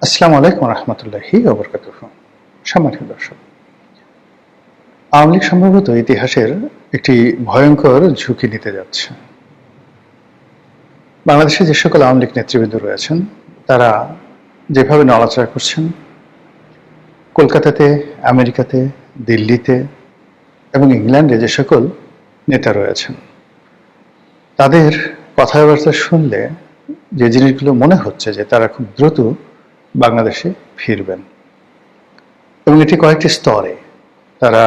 আসসালামু আলাইকুম রহমতুল্লাহি ওয়া বারাকাতুহু। সম্মানিত দর্শক, আওয়ামী লীগ সম্ভবত ইতিহাসের একটি ভয়ঙ্কর ঝুঁকি নিতে যাচ্ছে। বাংলাদেশে যে সকল আওয়ামী লীগ নেতৃবৃন্দ রয়েছেন তারা যেভাবে নড়াচড়া করছেন, কলকাতাতে, আমেরিকাতে, দিল্লিতে এবং ইংল্যান্ডে যে সকল নেতা রয়েছেন তাদের কথাবার্তা শুনলে যে জিনিসগুলো মনে হচ্ছে যে তারা খুব দ্রুত বাংলাদেশে ফিরবেন এবং এটি কয়েকটি স্তরে তারা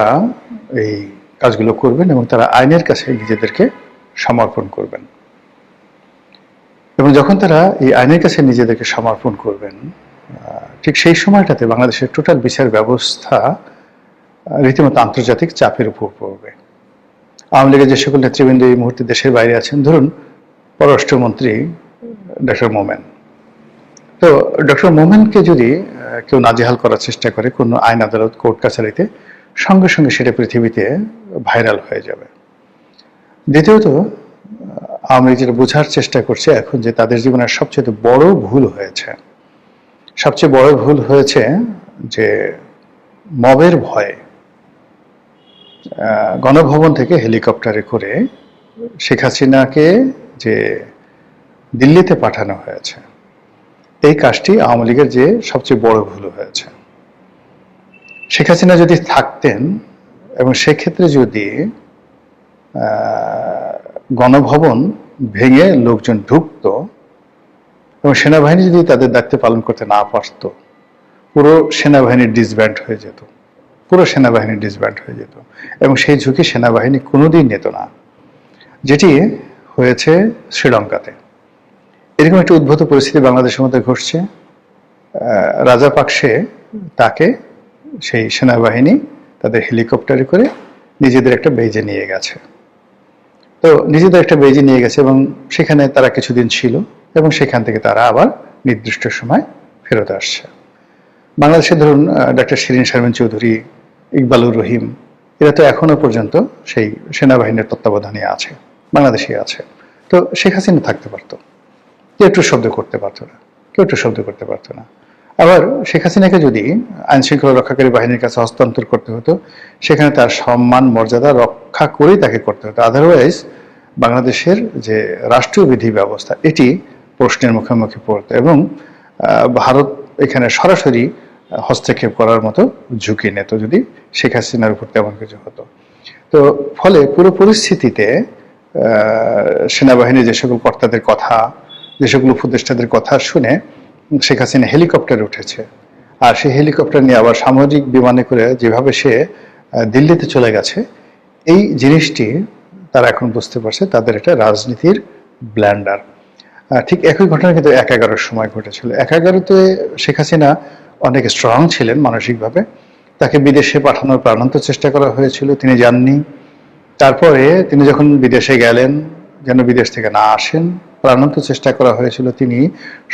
এই কাজগুলো করবেন এবং তারা আইনের কাছে নিজেদেরকে সমর্পণ করবেন। এবং যখন তারা এই আইনের কাছে নিজেদেরকে সমর্পণ করবেন, ঠিক সেই সময়টাতে বাংলাদেশের টোটাল বিচার ব্যবস্থা রীতিমতো আন্তর্জাতিক চাপের উপর পড়বে। আওয়ামী লীগের যে সকল নেতৃবৃন্দ এই মুহূর্তে দেশের বাইরে আছেন, ধরুন পররাষ্ট্রমন্ত্রী ডক্টর মোমেন, তো ডক্টর মোমেনকে যদি কেউ নাজেহাল করার চেষ্টা করে কোনো আইন আদালত কোর্ট কাছারিতে, সঙ্গে সঙ্গে সেটা পৃথিবীতে ভাইরাল হয়ে যাবে। দ্বিতীয়ত, আওয়ামী লীগ যেটা বোঝার চেষ্টা করছে এখন যে তাদের জীবনের সবচেয়ে বড় ভুল হয়েছে, সবচেয়ে বড় ভুল হয়েছে যে মবের ভয়ে গণভবন থেকে হেলিকপ্টারে করে শেখ হাসিনাকে যে দিল্লিতে পাঠানো হয়েছে, এই কাজটি আওয়ামী লীগের যে সবচেয়ে বড় ভুল হয়েছে। শেখ হাসিনা যদি থাকতেন এবং সেক্ষেত্রে যদি গণভবন ভেঙে লোকজন ঢুকত এবং সেনাবাহিনী যদি তাদের দায়িত্ব পালন করতে না পারত, পুরো সেনাবাহিনীর ডিসব্যান্ড হয়ে যেত, পুরো সেনাবাহিনী ডিসব্যান্ড হয়ে যেত এবং সেই ঝুঁকি সেনাবাহিনী কোনোদিন নিত না, যেটি হয়েছে শ্রীলঙ্কাতে। এরকম একটা উদ্ভূত পরিস্থিতি বাংলাদেশের মধ্যে ঘটছে। রাজাপাকসে তাকে সেই সেনাবাহিনী তাদের হেলিকপ্টারে করে নিজেদের একটা বেজে নিয়ে গেছে। তো নিজেদের একটা বেজে নিয়ে গেছে এবং সেখানে তারা কিছুদিন ছিল এবং সেখান থেকে তারা আবার নির্দিষ্ট সময় ফেরত আসছে। বাংলাদেশে ধরুন ডক্টর শিরিন শারমিন চৌধুরী, ইকবালুর রহিম, এরা তো এখনো পর্যন্ত সেই সেনাবাহিনীর তত্ত্বাবধানে আছে, বাংলাদেশে আছে। তো শেখ হাসিনা থাকতে পারতো, কেউ একটু শব্দ করতে পারতো না, কেউ একটু শব্দ করতে পারতো না। আবার শেখ হাসিনাকে যদি আইন শৃঙ্খলা রক্ষাকারী বাহিনীর কাছে হস্তান্তর করতে হতো, সেখানে তার সম্মান মর্যাদা রক্ষা করেই তাকে করতে হতো। আদারওয়াইজ বাংলাদেশের যে রাষ্ট্রীয় বিধি ব্যবস্থা এটি প্রশ্নের মুখোমুখি পড়তো এবং ভারত এখানে সরাসরি হস্তক্ষেপ করার মতো ঝুঁকি নিত যদি শেখ হাসিনার উপর তেমন কিছু হতো। তো ফলে পুরো পরিস্থিতিতে সেনাবাহিনীর যে সকল কর্তাদের কথা, যে সকল উপদেষ্টাদের কথা শুনে শেখ হাসিনা হেলিকপ্টারে উঠেছে, আর সেই হেলিকপ্টার নিয়ে আবার সামরিক বিমানে করে যেভাবে সে দিল্লিতে চলে গেছে, এই জিনিসটি তারা এখন বুঝতে পারছে তাদের একটা রাজনীতির ব্ল্যান্ডার। ঠিক একই ঘটনা কিন্তু ১/১১-র সময় ঘটেছিল। ১/১১-তে শেখ হাসিনা অনেক স্ট্রং ছিলেন মানসিকভাবে, তাকে বিদেশে পাঠানোর প্রাণান্ত চেষ্টা করা হয়েছিল, তিনি যাননি। তারপরে তিনি যখন বিদেশে গেলেন, যেন বিদেশ থেকে না আসেন, প্রাণান্ত চেষ্টা করা হয়েছিল, তিনি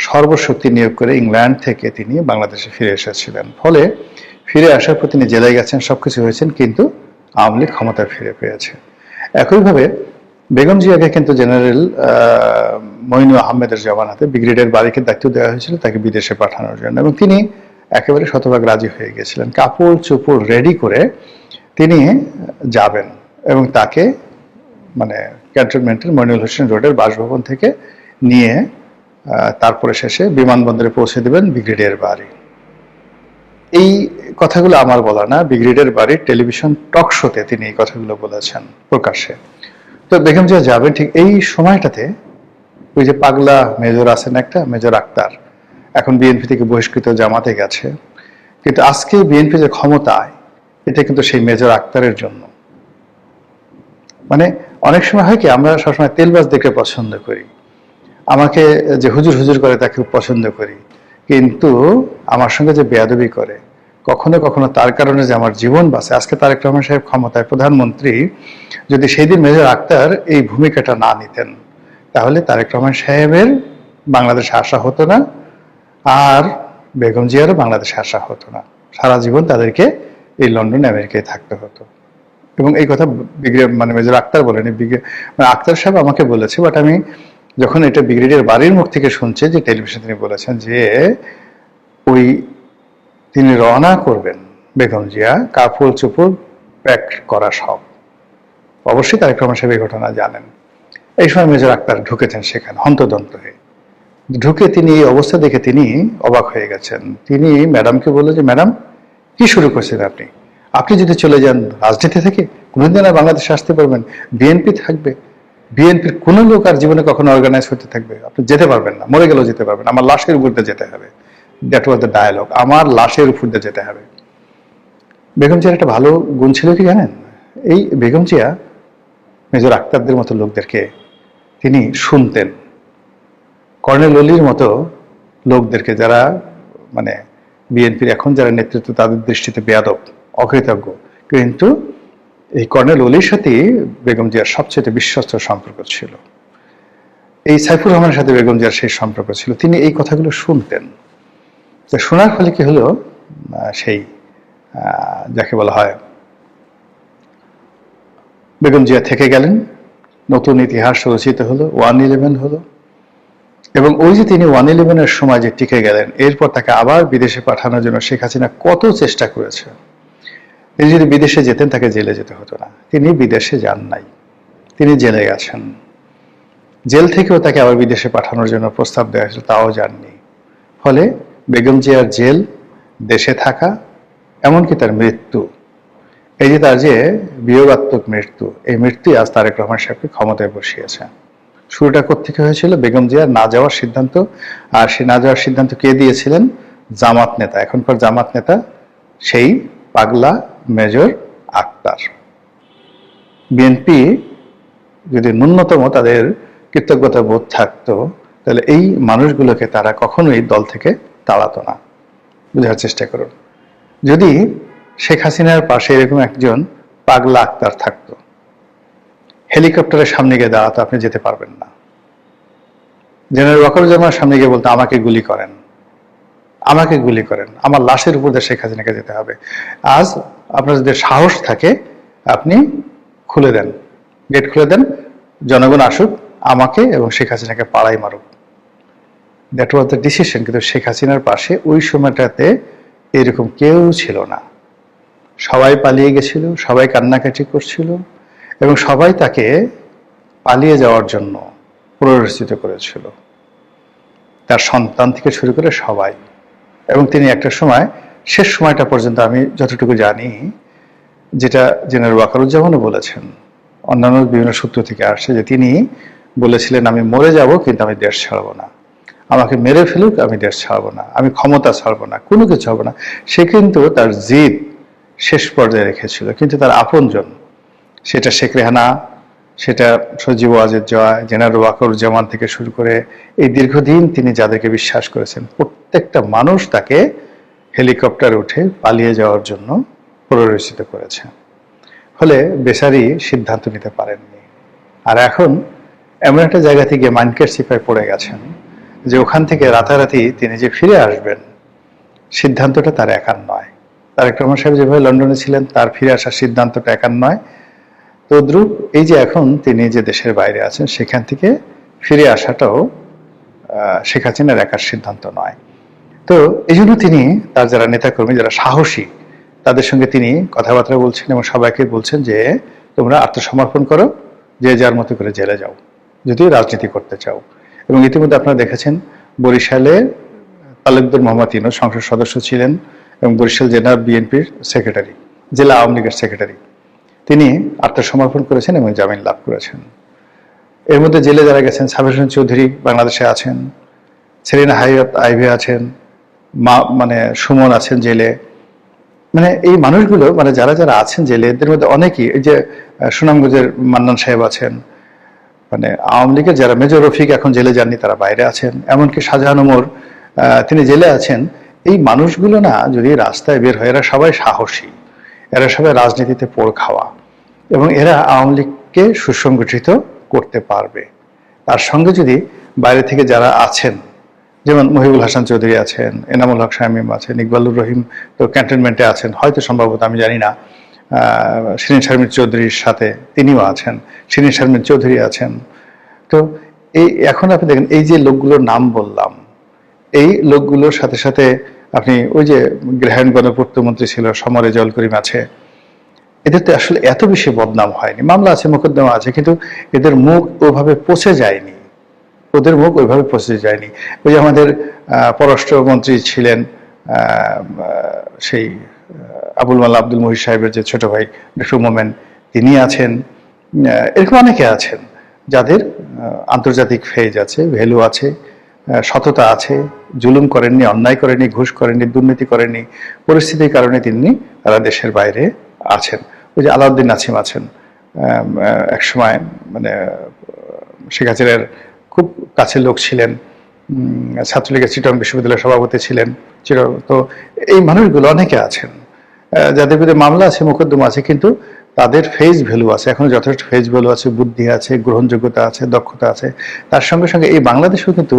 সর্বশক্তি নিয়োগ করে ইংল্যান্ড থেকে তিনি বাংলাদেশে ফিরে এসেছিলেন। ফলে ফিরে আসার পর তিনি জেলায় গেছেন, সবকিছু হয়েছেন, কিন্তু আওয়ামী লীগ ক্ষমতায় ফিরে পেয়েছে। একইভাবে বেগম জিয়াকে কিন্তু জেনারেল মঈনু আহমেদের জমানাতে ব্রিগেডিয়ার বারিকের দায়িত্ব দেওয়া হয়েছিল তাকে বিদেশে পাঠানোর জন্য, এবং তিনি একেবারে শতভাগ রাজি হয়ে গেছিলেন। কাপড় চোপড় রেডি করে তিনি যাবেন এবং তাকে মানে ক্যান্টনমেন্টের মইনুল হোসেন রোডের বাসভবন থেকে নিয়ে তারপরে শেষে বিমানবন্দরে পৌঁছে দেবেন ব্রিগেডিয়ার বাড়ি। এই কথাগুলো আমার বলা না, ব্রিগেডিয়ার বাড়ির টেলিভিশন টক শোতে তিনি এই কথাগুলো বলেছেন প্রকাশ্যে। তো বেগম জিয়া যাবেন ঠিক এই সময়টাতে ওই যে পাগলা মেজর আছেন একটা, মেজর আক্তার, এখন বিএনপি থেকে বহিষ্কৃত, জামাতে গেছে, কিন্তু আজকে বিএনপি যে ক্ষমতায়, এটা কিন্তু সেই মেজর আক্তারের জন্য। মানে অনেক সময় হয় কি, আমরা সবসময় তেলবাজ দেখে পছন্দ করি, আমাকে যে হুজুর হুজুর করে তাকে পছন্দ করি, কিন্তু আমার সঙ্গে যে বেয়াদবি করে, কখনো কখনো তার কারণে যে আমার জীবন বাঁচে। আজকে তারেক রহমান সাহেব ক্ষমতায়, প্রধানমন্ত্রী, যদি সেই দিন মেজর আক্তার এই ভূমিকাটা না নিতেন, তাহলে তারেক রহমান সাহেবের বাংলাদেশে আসা হতো না, আর বেগম জিয়ারও বাংলাদেশে আসা হতো না। সারা জীবন তাদেরকে এই লন্ডন আমেরিকায় থাকতে হতো। এবং এই কথা মানে মেজর আক্তার বলেনি, মানে আক্তার সাহেব আমাকে বলেছে, বাট আমি যখন এটা ব্রিগেডিয়ার বাড়ির মুখ থেকে শুনছি, যে টেলিভিশন তিনি বলেছেন যে ওই তিনি রওনা করবেন, বেগম জিয়া কাপড় চোপড় প্যাক করা সব। অবশ্যই তারেক রহমান সাহেব এই ঘটনা জানেন। এই সময় মেজর আক্তার ঢুকেছেন সেখানে হন্তদন্ত হয়ে। ঢুকে তিনি এই অবস্থা দেখে তিনি অবাক হয়ে গেছেন। তিনি ম্যাডামকে বললেন যে, ম্যাডাম কি শুরু করছেন আপনি? আপনি যদি চলে যান রাজনীতি থেকে, কোনোদিন আর বাংলাদেশে আসতে পারবেন? বিএনপি থাকবে, বিএনপির কোনো লোক আর জীবনে কখনো অর্গানাইজ হতে থাকবে? আপনি যেতে পারবেন না, মরে গেলেও যেতে পারবেন, আমার লাশের উপর দিয়ে যেতে হবে। দ্যাট ওয়াজ দ্য ডায়ালগ, আমার লাশের উপর দিয়ে যেতে হবে। বেগম জিয়ার একটা ভালো গুণ ছিল কি জানেন? এই বেগম জিয়া মেজর আক্তারদের মতো লোকদেরকে তিনি শুনতেন। কর্নেল অলির মতো লোকদেরকে, যারা মানে বিএনপির এখন যারা নেতৃত্ব, তাদের দৃষ্টিতে বেয়াদব, অকৃতজ্ঞ, কিন্তু এই কর্নেল অলির সাথে বেগম জিয়ার সবচেয়ে বিশ্বস্ত সম্পর্ক ছিল। এই সাইফুর রহমানের সাথে বেগম জিয়ার সেই সম্পর্ক ছিল। তিনি এই কথাগুলো শুনতেন। তো শোনার ফলে কি হলো, সেই যাকে বলা হয় বেগম জিয়া থেকে গেলেন, নতুন ইতিহাস রচিত হলো, 1/11 হলো। এবং ওই যে তিনি 1/11-এর সময় যে টিকে গেলেন, এরপর তাকে আবার বিদেশে পাঠানোর জন্য শেখ হাসিনা কত চেষ্টা করেছে। তিনি যদি বিদেশে যেতেন তাকে জেলে যেতে হতো না। তিনি বিদেশে যান নাই, তিনি জেলে গেছেন। জেল থেকেও তাকে আবার বিদেশে পাঠানোর জন্য প্রস্তাব দেওয়া হয়েছিল, তাও যাননি। ফলে বেগম জিয়ার জেল, দেশে থাকা, এমনকি তার মৃত্যু, এই যে তার যে বিয়োগাত্মক মৃত্যু, এই মৃত্যু আজ তারেক রহমান সাহেবকে ক্ষমতায় বসিয়েছে। শুরুটা কোত্থেকে হয়েছিল? বেগম জিয়ার না যাওয়ার সিদ্ধান্ত। আর সে না যাওয়ার সিদ্ধান্ত কে দিয়েছিলেন? জামাত নেতা, এখনকার জামাত নেতা সেই পাগলা মেজর আক্তার। বিএনপি যদি ন্যূনতম তাদের কৃতজ্ঞতা বোধ থাকতো, তাহলে এই মানুষগুলোকে তারা কখনোই দল থেকে তাড়াতো না। বোঝার চেষ্টা করুন। যদি শেখ হাসিনার পাশে এরকম একজন পাগলা আক্তার থাকতো, হেলিকপ্টারের সামনে গিয়ে দাঁড়াতো, আপনি যেতে পারবেন না। জেনারেল ওয়াকারুজ্জামানের সামনে গিয়ে বলতো, আমাকে গুলি করেন, আমাকে গুলি করেন, আমার লাশের উপর দিয়ে শেখ হাসিনাকে যেতে হবে। আজ আপনার যদি সাহস থাকে, আপনি খুলে দেন, গেট খুলে দেন, জনগণ আসুক, আমাকে এবং শেখ হাসিনাকে পাড়াই মারুক। That was the decision. কিন্তু শেখ হাসিনার পাশে ওই সময়টাতে এরকম কেউ ছিল না। সবাই পালিয়ে গেছিল, সবাই কান্নাকাটি করছিল, এবং সবাই তাকে পালিয়ে যাওয়ার জন্য প্ররোচিত করেছিল, তার সন্তান থেকে শুরু করে সবাই। এবং তিনি একটা সময়, শেষ সময়টা পর্যন্ত আমি যতটুকু জানি, যেটা জেনারেল ওয়াকারুজ্জামানও বলেছেন, অন্যান্য বিভিন্ন সূত্র থেকে আসছে, যে তিনি বলেছিলেন, আমি মরে যাব কিন্তু আমি দেশ ছাড়বো না, আমাকে মেরে ফেলুক আমি দেশ ছাড়বো না, আমি ক্ষমতা ছাড়বো না, কোনো কিছু হবে না। সে কিন্তু তার জিদ শেষ পর্যায়ে রেখেছিল। কিন্তু তার আপনজন, সেটা শেখ রেহানা, সেটা সজীব ওয়াজেদ জয়, জেনারেল ওয়াকারুজ্জামান থেকে শুরু করে এই দীর্ঘদিন তিনি যাদেরকে বিশ্বাস করেছেন, প্রত্যেকটা মানুষ তাকে হেলিকপ্টারে উঠে পালিয়ে যাওয়ার জন্য প্ররোচিত করেছে। ফলে বেচারি সিদ্ধান্ত নিতে পারেননি। আর এখন এমন একটা জায়গা থেকে মাইন্ডকেট সিপায় পড়ে গেছেন যে ওখান থেকে রাতারাতি তিনি যে ফিরে আসবেন, সিদ্ধান্তটা তার একার নয়। তারেক রহমান সাহেব যেভাবে লন্ডনে ছিলেন, তার ফিরে আসার সিদ্ধান্তটা একার নয়। তদ্রূপ এই যে এখন তিনি যে দেশের বাইরে আছেন, সেখান থেকে ফিরে আসাটাও শেখ হাসিনার একার সিদ্ধান্ত নয়। তো এই জন্য তিনি তার যারা নেতাকর্মী, যারা সাহসী, তাদের সঙ্গে তিনি কথাবার্তা বলছেন এবং সবাইকে বলছেন যে তোমরা আত্মসমর্পণ করো, যে যার মতো করে জেলে যাও যদি রাজনীতি করতে চাও। এবং ইতিমধ্যে আপনারা দেখেছেন, বরিশালে তালুকদার মোহাম্মদ ইউনূস সংসদ সদস্য ছিলেন এবং বরিশাল জেলা বিএনপির সেক্রেটারি, জেলা আওয়ামী লীগের সেক্রেটারি, তিনি আত্মসমর্পণ করেছেন এবং জামিন লাভ করেছেন। এর মধ্যে জেলে যারা গেছেন, সাবির হোসেন চৌধুরী বাংলাদেশে আছেন, সেলিনা হায়াত আইভি আছেন, মানে সুমন আছেন জেলে। মানে এই মানুষগুলো, মানে যারা যারা আছেন জেলে, এদের মধ্যে অনেকেই, এই যে সুনামগঞ্জের মান্নান সাহেব আছেন, মানে আওয়ামী লীগের যারা, মেজর রফিক এখন জেলে যাননি, তারা বাইরে আছেন, এমনকি শাহজাহান ওমর তিনি জেলে আছেন। এই মানুষগুলো না যদি রাস্তায় বের হয়, এরা সবাই সাহসী, এরা সবাই রাজনীতিতে পোড় খাওয়া, এবং এরা আওয়ামী লীগকে সুসংগঠিত করতে পারবে। তার সঙ্গে যদি বাইরে থেকে যারা আছেন, যেমন মহিবুল হাসান চৌধুরী আছেন, এনামুল হক শামীম আছেন, ইকবালুর রহিম তো ক্যান্টনমেন্টে আছেন, হয়তো সম্ভবত, আমি জানি না, শিরিন শারমিন চৌধুরীর সাথে তিনিও আছেন, শিরিন শারমিন চৌধুরী আছেন। তো এই এখন আপনি দেখেন, এই যে লোকগুলোর নাম বললাম, এই লোকগুলোর সাথে সাথে আপনি ওই যে গৃহায়ণ গণপূর্তমন্ত্রী ছিল সমরে জল করিম আছে, এদের তো আসলে এত বেশি বদনাম হয়নি, মামলা আছে মোকদ্দমা আছে, কিন্তু এদের মুখ ওভাবে পচে যায়নি, ওদের মুখ ওইভাবে পচে যায়নি। ওই যে আমাদের পররাষ্ট্রমন্ত্রী ছিলেন সেই আবুল মাল্লা আব্দুল মুহিত সাহেবের যে ছোট ভাই ডক্টর মোমেন, তিনি আছেন, এরকম অনেকে আছেন যাদের আন্তর্জাতিক ফেজ আছে, ভ্যালু আছে, সততা আছে, জুলুম করেননি, অন্যায় করেননি, ঘুষ করেননি, দুর্নীতি করেননি, পরিস্থিতির কারণে তিনি তারা দেশের বাইরে আছেন। ওই যে আলাউদ্দিন নাসিম আছেন, একসময় মানে শেখ হাসিনার খুব কাছের লোক ছিলেন, ছাত্রলীগের চিটং বিশ্ববিদ্যালয়ের সভাপতি ছিলেন। তো এই মানুষগুলো অনেকে আছেন যাদের বিরুদ্ধে মামলা আছে, মোকদ্দমা আছে, কিন্তু তাদের ফেস ভ্যালু আছে, এখন যথেষ্ট ফেস ভ্যালু আছে, বুদ্ধি আছে, গ্রহণযোগ্যতা আছে, দক্ষতা আছে। তার সঙ্গে সঙ্গে এই বাংলাদেশেও কিন্তু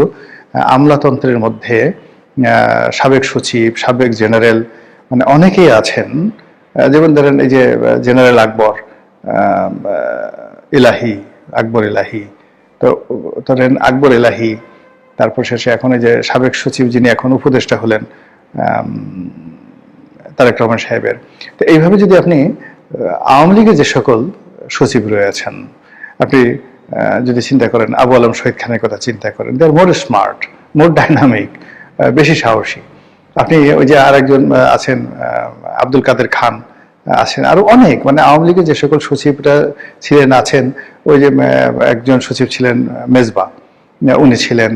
আমলাতন্ত্রের মধ্যে সাবেক সচিব, সাবেক জেনারেল মানে অনেকেই আছেন। যেমন ধরেন এই যে জেনারেল আকবর ইলাহি, আকবর ইলাহি, তো ধরেন আকবর ইলাহি, তারপর শেষে এখন এই যে সাবেক সচিব যিনি এখন উপদেষ্টা হলেন তারেক রহমান সাহেবের। তো এইভাবে যদি আপনি আওয়ামী লীগের যে সকল সচিব রয়েছেন আপনি যদি চিন্তা করেন, আবু আলম শহীদ খানের কথা চিন্তা করেন, দে আর মোর স্মার্ট, মোর ডাইনামিক, বেশি সাহসী। আপনি ওই যে আরেকজন আছেন আব্দুল কাদের খান আছেন, আরো অনেক, মানে আওয়ামী লীগের যে সকল সচিবরা ছিলেন আছেন, ওই যে একজন সচিব ছিলেন মেজবা, উনি ছিলেন।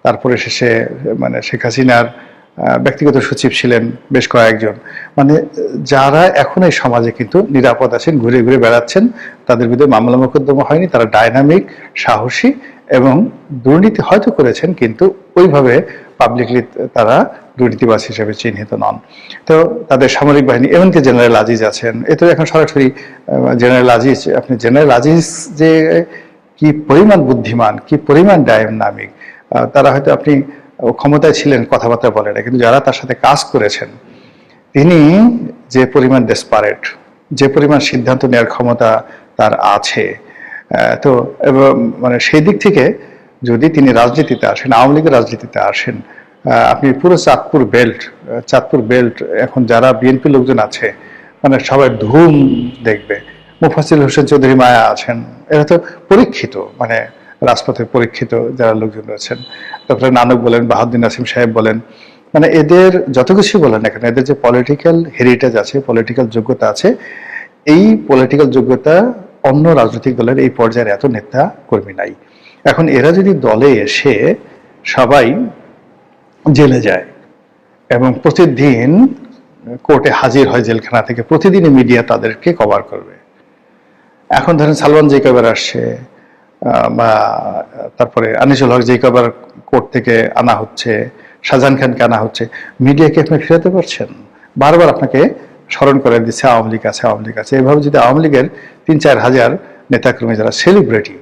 তারপরে শেষে মানে শেখ হাসিনার ব্যক্তিগত সচিব ছিলেন বেশ কয়েকজন, মানে যারা এখন এই সমাজে কিন্তু নিরাপদ আছেন, ঘুরে ঘুরে বেড়াচ্ছেন, তাদের বিরুদ্ধে মামলা মোকদ্দমা হয়নি, তারা ডাইনামিক, সাহসী এবং দুর্নীতি হয়তো করেছেন কিন্তু ওইভাবে পাবলিকলি তারা দুর্নীতিবাজ হিসেবে চিহ্নিত নন। তো তাদের সামরিক বাহিনী, এমনকি জেনারেল আজিজ আছেন, এ তো এখন সরাসরি জেনারেল আজিজ, আপনি জেনারেল আজিজ যে কি পরিমাণ বুদ্ধিমান, কি পরিমাণ ডাইনামিক, তারা হয়তো আপনি ক্ষমতায় ছিলেন, কথাবার্তা বলে না, কিন্তু যারা তার সাথে কাজ করেছেন তিনি যে পরিমাণ ডেসপারেট, যে পরিমাণ সিদ্ধান্ত নেওয়ার ক্ষমতা তার আছে, তো মানে সেই দিক থেকে যদি তিনি রাজনীতিতে আসেন, আওয়ামী লীগের রাজনীতিতে আসেন, আপনি পুরো চাঁদপুর বেল্ট এখন যারা বিএনপি লোকজন আছে মানে সবাই ধুম দেখবে। মুফাসিল হোসেন চৌধুরী মায়া আছেন, এরা তো পরীক্ষিত, মানে রাজপথে পরীক্ষিত যারা লোকজন রয়েছেন। তারপরে নানক বলেন, বাহাউদ্দিন নাসিম সাহেব বলেন, মানে এদের যত কিছু বলেন না কেন, এদের যে পলিটিক্যাল হেরিটেজ আছে, পলিটিক্যাল যোগ্যতা আছে, এই পলিটিক্যাল যোগ্যতা অন্য রাজনৈতিক দলের এই পর্যায়ের এত নেতা কর্মী নাই। এখন এরা যদি দলে এসে সবাই জেলে যায় এবং প্রতিদিন কোর্টে হাজির হয় জেলখানা থেকে, প্রতিদিনই মিডিয়া তাদেরকে কভার করবে। এখন ধরেন সালমান যে কবার আসছে, বা তারপরে আনিসুল হক যে কবার কোর্ট থেকে আনা হচ্ছে, শাহজাহান খানকে আনা হচ্ছে, মিডিয়াকে আপনি ফেরাতে পারছেন? বারবার আপনাকে স্মরণ করে দিচ্ছে আওয়ামী লীগ আছে, আওয়ামী লীগ আছে। এভাবে যদি আওয়ামী লীগের ৩-৪ হাজার নেতাকর্মী যারা সেলিব্রিটি,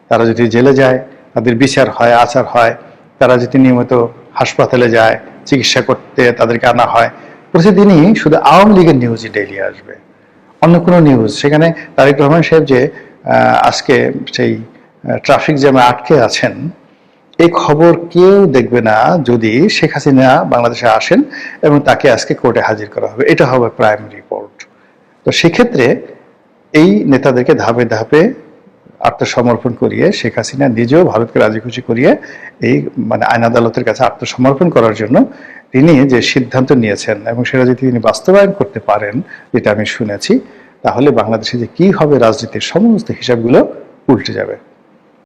তারা যদি জেলে যায়, তাদের বিচার হয়, আচার হয়, তারা যদি নিয়মিত হাসপাতালে যায়, চিকিৎসা করতে তাদেরকে আনা হয়, প্রতিদিনই শুধু আওয়ামী লীগের নিউজই ডেইলি আসবে, অন্য কোনো নিউজ। সেখানে তারেক রহমান সাহেব যে আজকে সেই ট্রাফিক জ্যামে আটকে আছেন, এই খবর কেউ দেখবে না যদি শেখ হাসিনা বাংলাদেশে আসেন এবং তাকে আজকে কোর্টে হাজির করা হবে, এটা হবে প্রাইম রিপোর্ট। তো সেক্ষেত্রে এই নেতাদেরকে ধাপে ধাপে আত্মসমর্পণ করিয়ে শেখ হাসিনা নিজেও ভারতকে রাজি খুশি করিয়ে এই মানে আইন আদালতের কাছে আত্মসমর্পণ করার জন্য তিনি যে সিদ্ধান্ত নিয়েছেন এবং সেটা যদি তিনি বাস্তবায়ন করতে পারেন, যেটা আমি শুনেছি, তাহলে বাংলাদেশে যে কি হবে রাজনীতির সমস্ত হিসাবগুলো উল্টে যাবে।